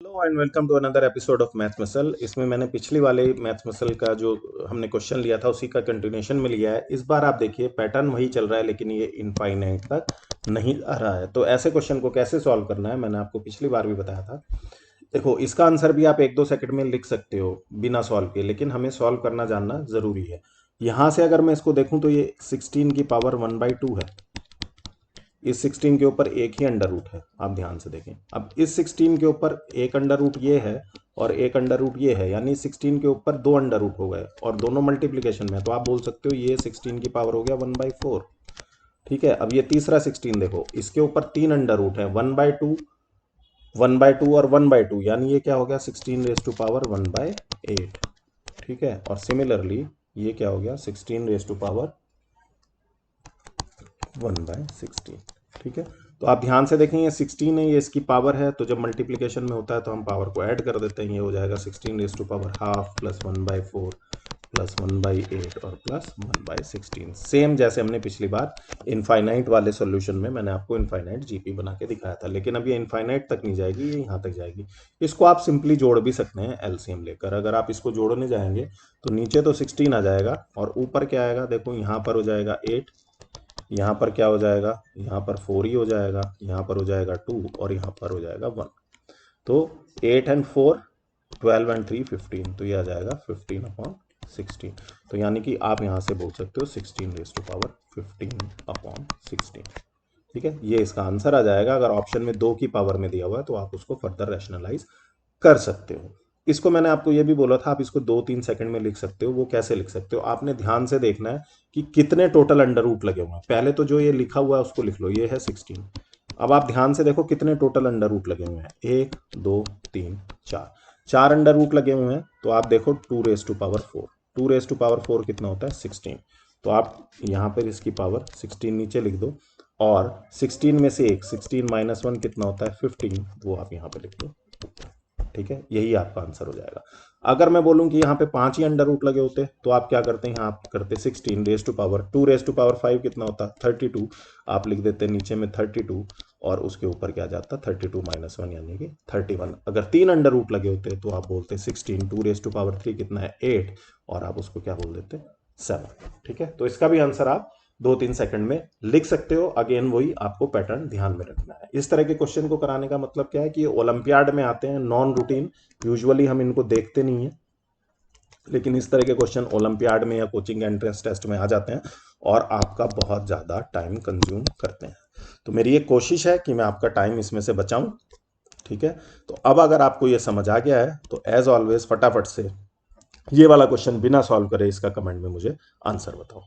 Hello and welcome to another episode of math muscle. इसमें मैंने पिछली वाले मैथ मसल का जो हमने क्वेश्चन लिया था उसी का कंटिन्यूशन में लिया है। इस बार आप देखिए पैटर्न वही चल रहा है लेकिन ये इनफाइनाइट तक नहीं आ रहा है। तो ऐसे क्वेश्चन को कैसे सॉल्व करना है मैंने आपको पिछली बार भी बताया था। देखो इसका आंसर भी आप 1-2 सेकंड में लिख सकते हो बिना सॉल्व किए, लेकिन हमें सॉल्व करना जानना जरूरी है। यहाँ से अगर मैं इसको देखूं तो ये 16 की पावर 1/2 है। इस 16 के ऊपर एक ही अंडर रूट है, आप ध्यान से देखें। अब इस 16 के ऊपर एक अंडर रूट ये है और एक अंडर रूट ये है, यानी 16 के ऊपर दो अंडर रूट हो गए और दोनों मल्टीप्लीकेशन में है। तो आप बोल सकते हो ये 16 की पावर हो गया 1/4। ठीक है। अब ये तीसरा 16 देखो, इसके ऊपर तीन अंडर रूट है, 1/2, 1/2 और 1/2, यानी ये क्या हो गया 16 रेज़ टू पावर 1/8। ठीक है। और सिमिलरली ये क्या हो गया 16 रेज़ टू पावर 1/16। ठीक है। तो आप ध्यान से देखें, ये 16 है, ये इसकी पावर है, तो जब मल्टीप्लिकेशन में होता है तो हम पावर को ऐड कर देते हैं। ये हो जाएगा 16 raise to power ½ plus 1/4 plus 1/8 और प्लस 1/16। सेम जैसे हमने पिछली बार इनफाइनाइट वाले सॉल्यूशन में मैंने आपको इनफाइनाइट जीपी बना के दिखाया था, लेकिन अब ये इनफाइनाइट तक नहीं जाएगी, ये यहाँ तक जाएगी। इसको आप सिंपली जोड़ भी सकते हैं एलसीएम लेकर। अगर आप इसको जोड़ने जाएंगे तो नीचे तो 16 आ जाएगा और ऊपर क्या आएगा, देखो यहाँ पर हो जाएगा 8, यहाँ पर क्या हो जाएगा, यहाँ पर 4 ही हो जाएगा, यहाँ पर हो जाएगा 2 और यहाँ पर हो जाएगा 1। तो 8 एंड 4 12 एंड 3 15, तो ये आ जाएगा 15/16। तो यानी कि आप यहाँ से बोल सकते हो 16 रेज़ टू पावर 15/16। ठीक है। ये इसका आंसर आ जाएगा। अगर ऑप्शन में 2 की पावर में दिया हुआ है तो आप उसको फर्दर रैशनलाइज कर सकते हो। इसको मैंने आपको ये भी बोला था आप इसको 2-3 सेकंड में लिख सकते हो। वो कैसे लिख सकते हो, आपने ध्यान से देखना है कि कितने टोटल अंडर रूट लगे हुए हैं। पहले तो जो ये लिखा हुआ है उसको लिख लो, ये है 16। अब आप ध्यान से देखो कितने टोटल अंडर रूट लगे हुए हैं, 1 2 3 4। 4 अंडर रूट लगे हुए हैं, तो आप देखो 2 raise to power 4। 2 raise to power 4 कितना होता है 16। तो आप यहाँ पर इसकी पावर 16 नीचे लिख दो और 16 में से एक 16 - 1 कितना होता है 15, वो आप यहाँ पे लिख दो। ठीक है। यही आपका आंसर हो जाएगा। अगर मैं बोलूं कि यहाँ पे 5 ही अंडर रूट लगे होते तो आप क्या करते हैं, यहाँ आप करते 16 raise to power 2 raise to power 5 कितना होता 32। आप लिख देते नीचे में 32 और उसके ऊपर क्या जाता 32 - 1 यानी कि 31। अगर 3 अंडर रूट लगे होते तो आप बोलते 16, 2 रेज़ टू पावर 3 कितना है 8 और आप उसको क्या बोल देते 7। ठीक है। तो इसका भी आंसर आप 2-3 सेकंड में लिख सकते हो। अगेन वही आपको पैटर्न ध्यान में रखना है। इस तरह के क्वेश्चन को कराने का मतलब क्या है कि ओलंपियाड में आते हैं, नॉन रूटीन, यूजुअली हम इनको देखते नहीं है, लेकिन इस तरह के क्वेश्चन ओलंपियाड में या कोचिंग एंट्रेंस टेस्ट में आ जाते हैं और आपका बहुत ज़्यादा टाइम कंज्यूम करते हैं। तो मेरी ये कोशिश है कि मैं आपका टाइम इसमें से बचाऊं। ठीक है। तो अब अगर आपको ये समझ आ गया है तो एज ऑलवेज फटाफट से ये वाला क्वेश्चन बिना सॉल्व करे इसका कमेंट में मुझे आंसर बताओ।